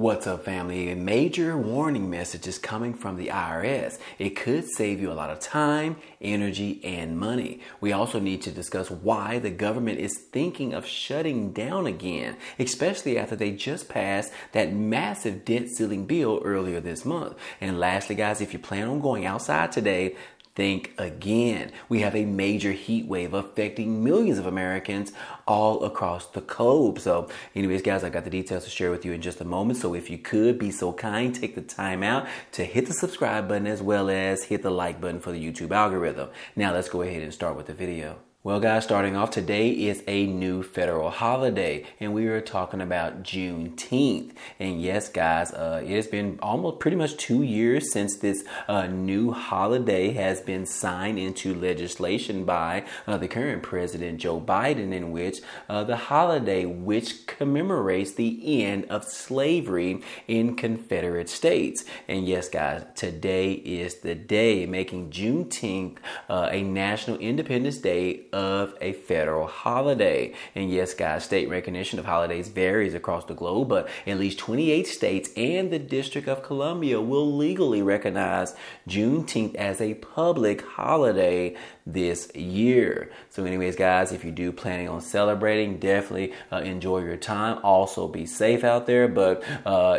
What's up, family? A major warning message is coming from the IRS. It could save you a lot of time, energy, and money. We also need to discuss why the government is thinking of shutting down again, especially after they just passed that massive debt ceiling bill earlier this month. And lastly, guys, if you plan on going outside today, think again. We have a major heat wave affecting millions of Americans all across the globe. So anyways, guys, I got the details to share with you in just a moment. So if you could be so kind, take the time out to hit the subscribe button as well as hit the like button for the YouTube algorithm. Now let's go ahead and start with the video. Well, guys, starting off, today is a new federal holiday, and we are talking about Juneteenth. And yes, guys, it has been almost pretty much 2 years since this new holiday has been signed into legislation by the current president, Joe Biden, in which the holiday, which commemorates the end of slavery in Confederate states. And yes, guys, today is the day, making Juneteenth a national Independence Day of a federal holiday. And yes, guys, state recognition of holidays varies across the globe, but at least 28 states and the District of Columbia will legally recognize Juneteenth as a public holiday this year. So anyways, guys, if you do planning on celebrating, definitely enjoy your time. Also be safe out there. But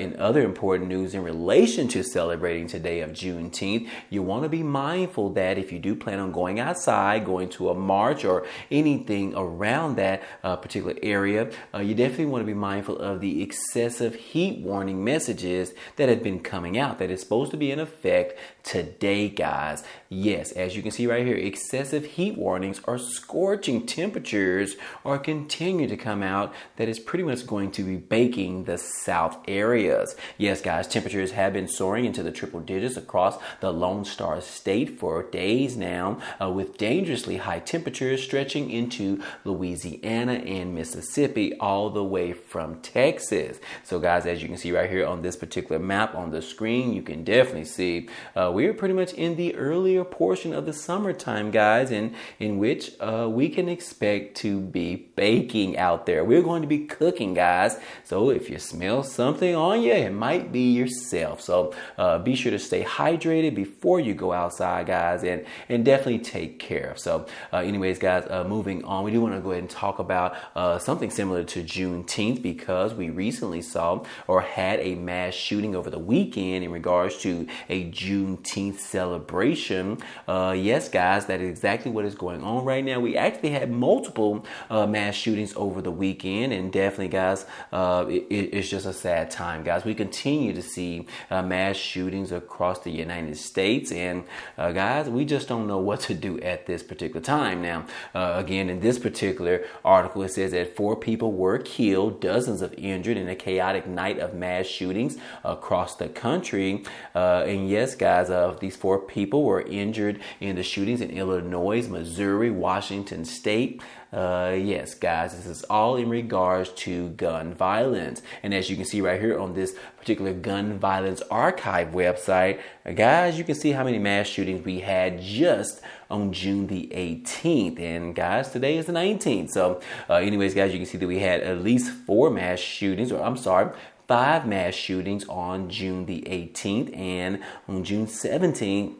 in other important news in relation to celebrating today of Juneteenth, you want to be mindful that if you do plan on going outside, going to a march or anything around that particular area, you definitely want to be mindful of the excessive heat warning messages that have been coming out that is supposed to be in effect today, guys. Yes, as you can see right here, excessive heat warnings or scorching temperatures are continuing to come out that is pretty much going to be baking the South areas. Yes, guys, temperatures have been soaring into the triple digits across the Lone Star State for days now, with dangerously high temperatures stretching into Louisiana and Mississippi all the way from Texas. So, guys, as you can see right here on this particular map on the screen, you can definitely see we're pretty much in the earlier portion of the summertime, guys, in which we can expect to be baking out there. We're going to be cooking, guys. So if you smell something on you, it might be yourself. So be sure to stay hydrated before you go outside, guys, and definitely take care. So anyways, guys, moving on, we do want to go ahead and talk about something similar to Juneteenth, because we recently saw or had a mass shooting over the weekend in regards to a Juneteenth celebration. Yes, guys, that is exactly what is going on right now. We actually had multiple mass shootings over the weekend, and definitely, guys, it's just a sad time, guys. We continue to see mass shootings across the United States, and guys, we just don't know what to do at this particular time. Now, again, in this particular article, it says that 4 people were killed, dozens of injured in a chaotic night of mass shootings across the country. And yes, guys, these 4 people were injured in the shootings in Illinois, Missouri, Washington State. Yes, guys, this is all in regards to gun violence. And as you can see right here on this particular gun violence archive website, guys, you can see how many mass shootings we had just on June the 18th. And guys, today is the 19th. So anyways, guys, you can see that we had at least 4 mass shootings, or I'm sorry, 5 mass shootings on June the 18th, and on June 17th,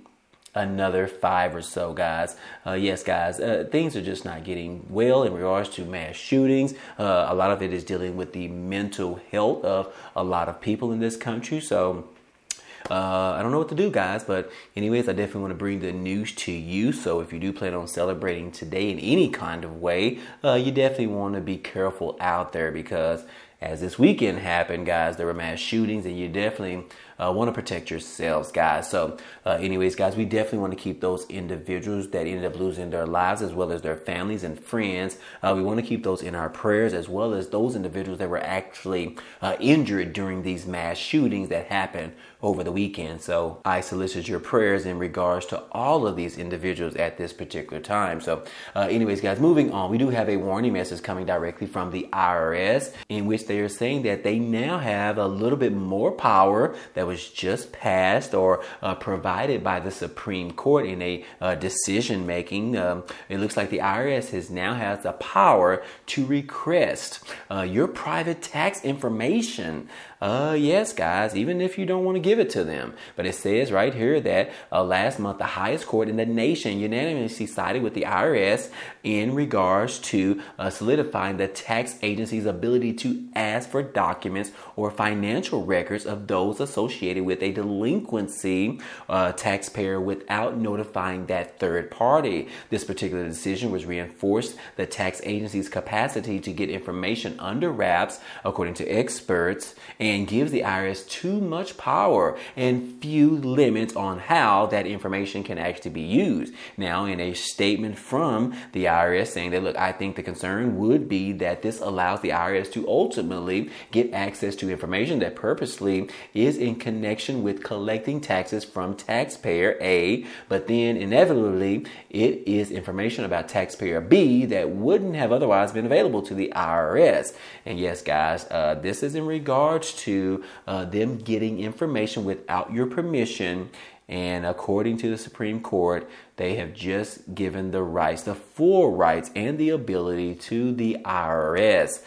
another 5 or so, guys. Yes, guys, things are just not getting well in regards to mass shootings. A lot of it is dealing with the mental health of a lot of people in this country. So I don't know what to do, guys, but anyways, I definitely want to bring the news to you. So if you do plan on celebrating today in any kind of way, you definitely want to be careful out there, because as this weekend happened, guys, there were mass shootings, and you definitely want to protect yourselves, guys. So anyways, guys, we definitely want to keep those individuals that ended up losing their lives, as well as their families and friends. We want to keep those in our prayers, as well as those individuals that were actually injured during these mass shootings that happened over the weekend. So I solicit your prayers in regards to all of these individuals at this particular time. So anyways, guys, moving on, we do have a warning message coming directly from the IRS, in which they are saying that they now have a little bit more power that was just passed or provided by the Supreme Court in a decision making. It looks like the IRS now has the power to request your private tax information Yes, guys, even if you don't want to give it to them. But it says right here that last month, the highest court in the nation unanimously sided with the IRS in regards to solidifying the tax agency's ability to ask for documents or financial records of those associated with a delinquency taxpayer without notifying that third party. This particular decision was reinforced the tax agency's capacity to get information under wraps, according to experts, and gives the IRS too much power and few limits on how that information can actually be used. Now, in a statement from the IRS saying that, look, I think the concern would be that this allows the IRS to ultimately get access to information that purposely is in connection with collecting taxes from taxpayer A, but then inevitably it is information about taxpayer B that wouldn't have otherwise been available to the IRS. And yes, guys, this is in regards to them getting information without your permission. And according to the Supreme Court, they have just given the rights, the full rights and the ability to the IRS.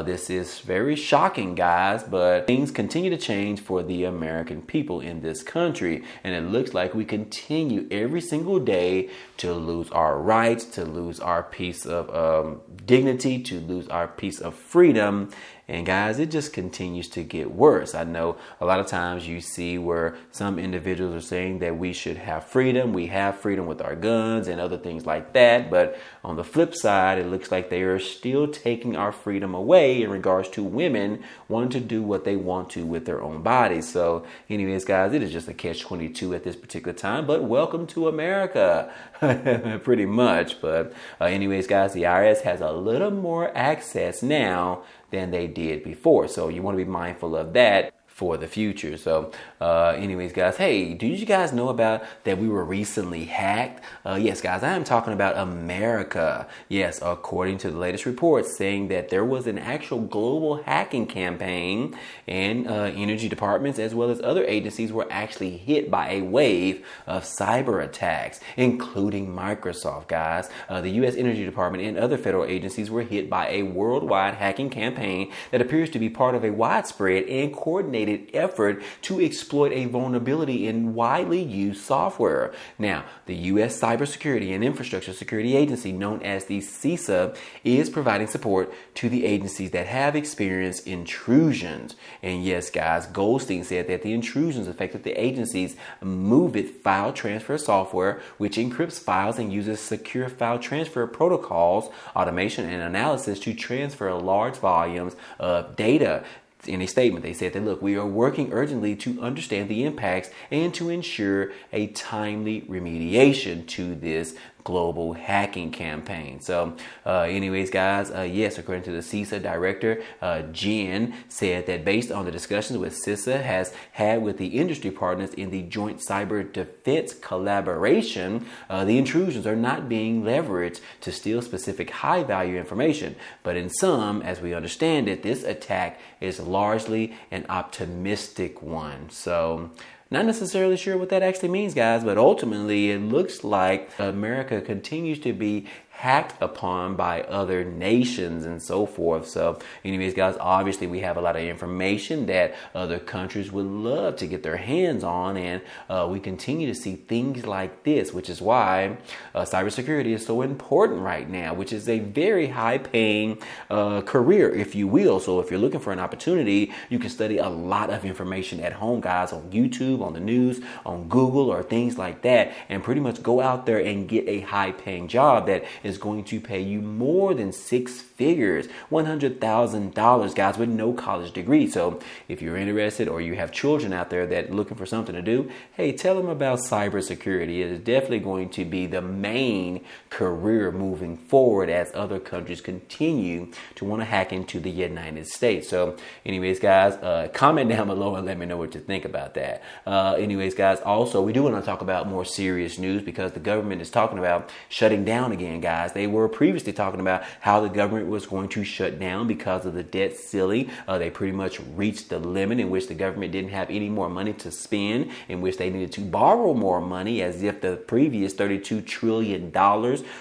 This is very shocking, guys, but things continue to change for the American people in this country. And it looks like we continue every single day to lose our rights, to lose our piece of dignity, to lose our piece of freedom. And guys, it just continues to get worse. I know a lot of times you see where some individuals are saying that we should have freedom. We have freedom with our guns and other things like that. But on the flip side, it looks like they are still taking our freedom away in regards to women wanting to do what they want to with their own bodies. So anyways, guys, it is just a catch-22 at this particular time. But welcome to America, pretty much. But anyways, guys, the IRS has a little more access now than they did before. So you want to be mindful of that for the future. So anyways, guys, hey, do you guys know about that we were recently hacked? Yes, guys, I am talking about America. Yes, according to the latest reports saying that there was an actual global hacking campaign, and energy departments as well as other agencies were actually hit by a wave of cyber attacks, including Microsoft, guys. The U.S. Energy Department and other federal agencies were hit by a worldwide hacking campaign that appears to be part of a widespread and coordinated effort to exploit a vulnerability in widely used software. Now, the U.S. Cybersecurity and Infrastructure Security Agency, known as the CISA, is providing support to the agencies that have experienced intrusions. And yes, guys, Goldstein said that the intrusions affected the agency's MoveIt file transfer software, which encrypts files and uses secure file transfer protocols, automation, and analysis to transfer large volumes of data. In a statement, they said that, look, we are working urgently to understand the impacts and to ensure a timely remediation to this global hacking campaign. So anyways, guys, yes, according to the CISA director, Jen said that based on the discussions with CISA has had with the industry partners in the joint cyber defense collaboration, the intrusions are not being leveraged to steal specific high value information. But in some, as we understand it, this attack is largely an optimistic one. So not necessarily sure what that actually means, guys, but ultimately it looks like America continues to be hacked upon by other nations and so forth. So anyways, guys, obviously we have a lot of information that other countries would love to get their hands on, and we continue to see things like this, which is why cybersecurity is so important right now, which is a very high paying career, if you will. So if you're looking for an opportunity, you can study a lot of information at home, guys, on YouTube, on the news, on Google, or things like that, and pretty much go out there and get a high paying job that is going to pay you more than six figures, $100,000, guys, with no college degree. So if you're interested, or you have children out there that looking for something to do, hey, tell them about cybersecurity. It is definitely going to be the main career moving forward as other countries continue to want to hack into the United States. So anyways, guys, comment down below and let me know what you think about that. Anyways, guys, also, we do want to talk about more serious news because the government is talking about shutting down again, guys. guys, they were previously talking about how the government was going to shut down because of the debt ceiling. They pretty much reached the limit in which the government didn't have any more money to spend, in which they needed to borrow more money, as if the previous $32 trillion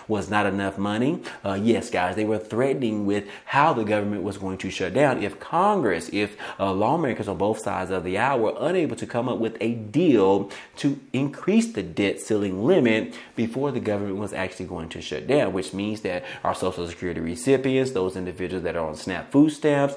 was not enough money. Yes, guys, they were threatening with how the government was going to shut down if Congress, if lawmakers on both sides of the aisle were unable to come up with a deal to increase the debt ceiling limit before the government was actually going to shut down, which means that our Social Security recipients, those individuals that are on SNAP food stamps,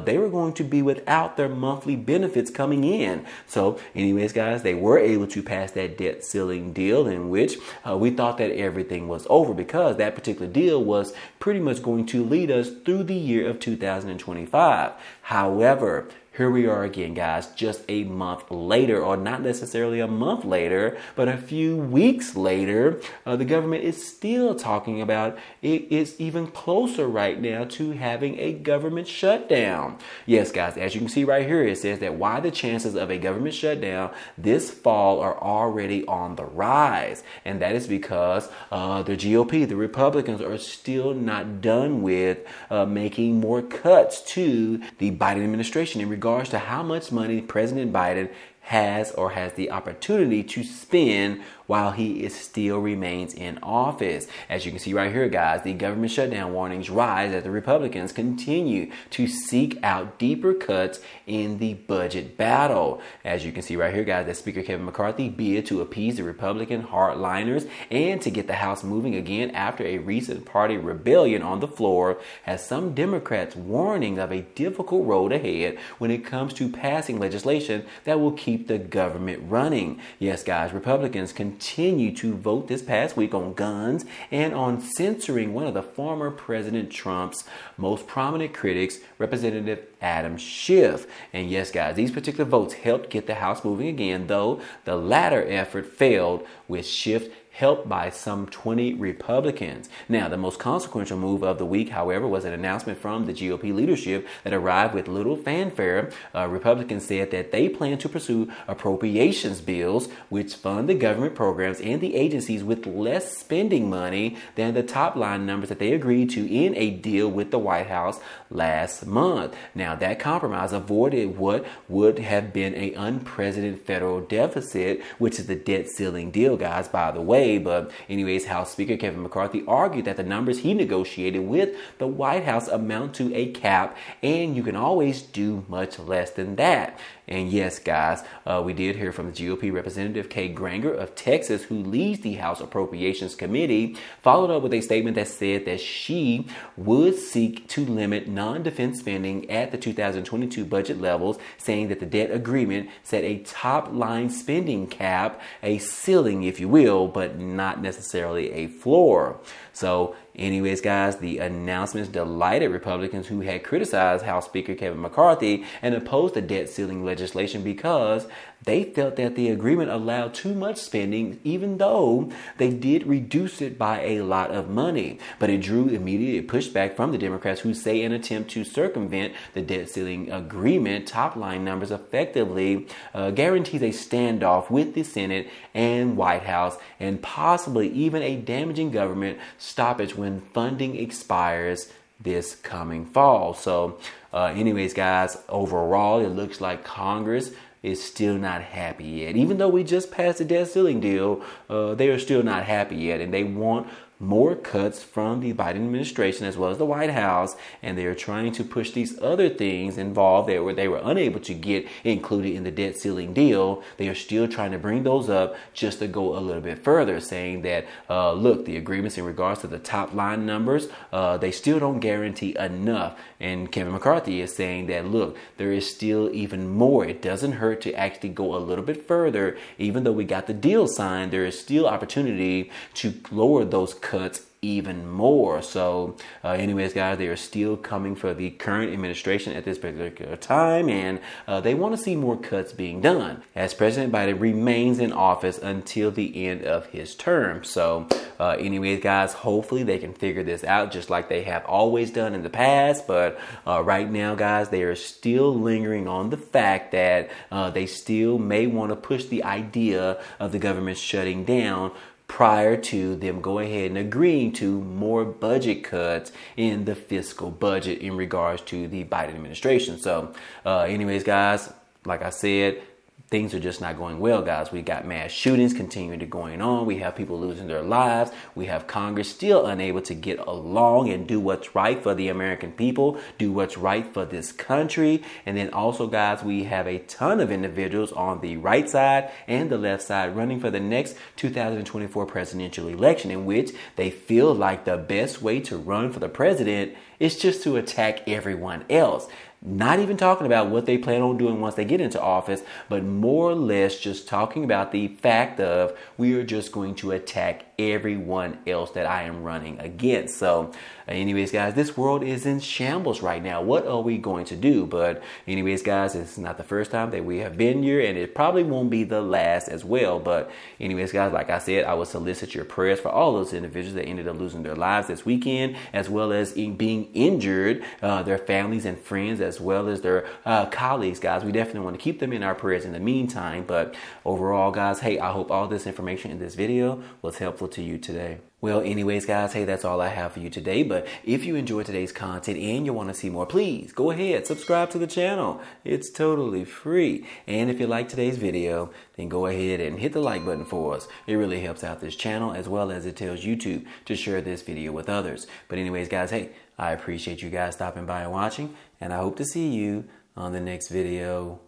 they were going to be without their monthly benefits coming in. So anyways, guys, they were able to pass that debt ceiling deal, in which we thought that everything was over, because that particular deal was pretty much going to lead us through the year of 2025. However, here we are again, guys, just a month later, or not necessarily a month later, but a few weeks later, the government is still talking about it is even closer right now to having a government shutdown. Yes, guys, as you can see right here, it says that why the chances of a government shutdown this fall are already on the rise. And that is because the GOP, the Republicans, are still not done with making more cuts to the Biden administration in regards to how much money President Biden has the opportunity to spend while he still remains in office. As you can see right here, guys, the government shutdown warnings rise as the Republicans continue to seek out deeper cuts in the budget battle. As you can see right here, guys, that Speaker Kevin McCarthy bid to appease the Republican hardliners and to get the House moving again after a recent party rebellion on the floor, has some Democrats warning of a difficult road ahead when it comes to passing legislation that will keep the government running. Yes, guys, Republicans continue to vote this past week on guns and on censoring one of the former President Trump's most prominent critics, Representative Adam Schiff. And yes, guys, these particular votes helped get the House moving again, though the latter effort failed, with Schiff helped by some 20 Republicans. Now, the most consequential move of the week, however, was an announcement from the GOP leadership that arrived with little fanfare. Republicans said that they plan to pursue appropriations bills which fund the government programs and the agencies with less spending money than the top line numbers that they agreed to in a deal with the White House last month. Now, that compromise avoided what would have been an unprecedented federal deficit, which is the debt ceiling deal, guys, by the way. But anyways, House Speaker Kevin McCarthy argued that the numbers he negotiated with the White House amount to a cap, and you can always do much less than that. And yes, guys, we did hear from the GOP Representative Kay Granger of Texas, who leads the House Appropriations Committee, followed up with a statement that said that she would seek to limit non-defense spending at the 2022 budget levels, saying that the debt agreement set a top-line spending cap, a ceiling, if you will, but not necessarily a floor. So anyways, guys, the announcements delighted Republicans who had criticized House Speaker Kevin McCarthy and opposed the debt ceiling legislation because they felt that the agreement allowed too much spending, even though they did reduce it by a lot of money. But it drew immediate pushback from the Democrats, who say an attempt to circumvent the debt ceiling agreement top line numbers effectively guarantees a standoff with the Senate and White House, and possibly even a damaging government stoppage when funding expires this coming fall. So anyways, guys, overall, it looks like Congress is still not happy yet. Even though we just passed the debt ceiling deal, they are still not happy yet, and they want more cuts from the Biden administration as well as the White House, and they are trying to push these other things involved that they were unable to get included in the debt ceiling deal. They are still trying to bring those up just to go a little bit further, saying that look, the agreements in regards to the top line numbers, they still don't guarantee enough. And Kevin McCarthy is saying that look, there is still even more. It doesn't hurt to actually go a little bit further. Even though we got the deal signed, there is still opportunity to lower those cuts even more. So anyways, guys, they are still coming for the current administration at this particular time, and they want to see more cuts being done as President Biden remains in office until the end of his term. So anyways, guys, hopefully they can figure this out just like they have always done in the past. But right now, guys, they are still lingering on the fact that they still may want to push the idea of the government shutting down prior to them going ahead and agreeing to more budget cuts in the fiscal budget in regards to the Biden administration. So anyways, guys, like I said, things are just not going well, guys. We got mass shootings continuing to going on. We have people losing their lives. We have Congress still unable to get along and do what's right for the American people, do what's right for this country. And then also, guys, we have a ton of individuals on the right side and the left side running for the next 2024 presidential election, in which they feel like the best way to run for the president is just to attack everyone else. Not even talking about what they plan on doing once they get into office, but more or less just talking about the fact of we are just going to attack everyone else that I am running against. So anyways, guys, this world is in shambles right now. What are we going to do? But anyways, guys, it's not the first time that we have been here, and it probably won't be the last as well. But anyways, guys, like I said, I would solicit your prayers for all those individuals that ended up losing their lives this weekend, as well as being injured, their families and friends, as well as their colleagues, guys. We definitely want to keep them in our prayers in the meantime. But overall, guys, hey, I hope all this information in this video was helpful to you today. Well, anyways, guys, hey, that's all I have for you today. But if you enjoyed today's content and you want to see more, please go ahead, subscribe to the channel. It's totally free. And if you like today's video, then go ahead and hit the like button for us. It really helps out this channel, as well as it tells YouTube to share this video with others. But anyways, guys, hey, I appreciate you guys stopping by and watching, and I hope to see you on the next video.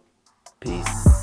Peace.